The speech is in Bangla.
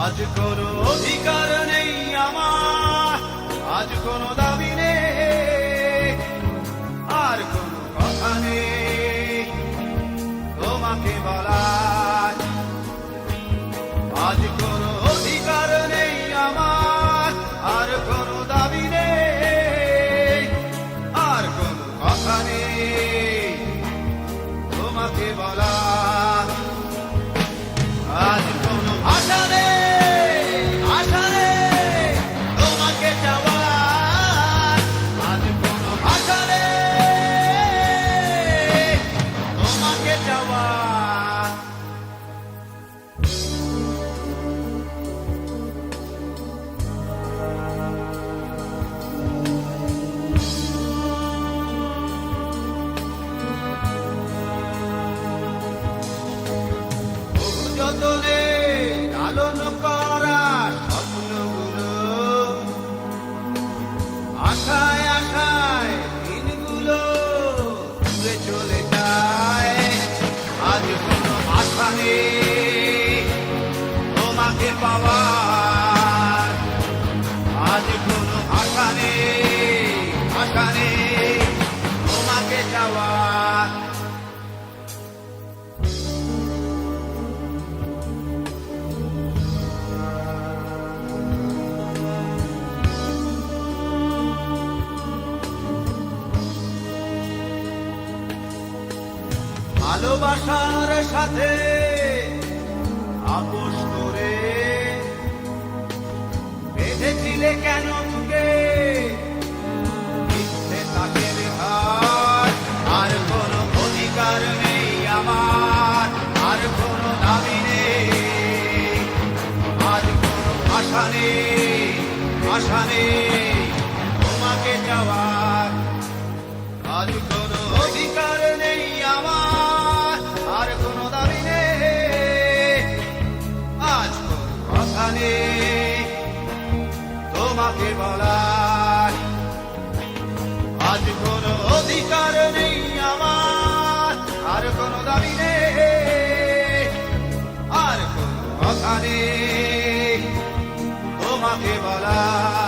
আজ কোনো অধিকার নেই আমার, আজ কোনো দাবি নেই, আর কোনো কথা নেই তোমাকে বলার। আজ কোনো অধিকার নেই আমার, আর কোনো দাবি নেই, আর কোনো কথা নেই তোমাকে বলার। আজ কোনো আশা নেই, আশা নেই তোমাকে চাওয়ার। আজ কোনো আশা নেই তোমাকে চাওয়ার। যতনে লালন করা স্বপ্নগুলো, আশায় আশায় দিনগুলো ঘুরে চলে যায়। আজ কোনো আশা নেই তোমাকে পাওয়ার। আজ কোনো আশা নেই, আশা নেই তোমাকে চাওয়ার। ভালোবাসার সাথে আপোষ করে বেঁধেছিলে কেন বুকে মিথ্যে তাকের ঘাট। আর কোনো অধিকার নেই আমার, আর কোনো দাবি নেই, আজ কোনো আশা নেই, আশা নেই তোমাকে যাওয়ার। আজ কোনো অধিকার নেই আমার, আর কোনো দাবি নেই, আজ কোনো কথা নেই তোমাকে বলার। আজ কোনো অধিকার নেই আমার, আর কোনো দাবি নেই, আর কোনো কথা নেই তোমাকে বলার।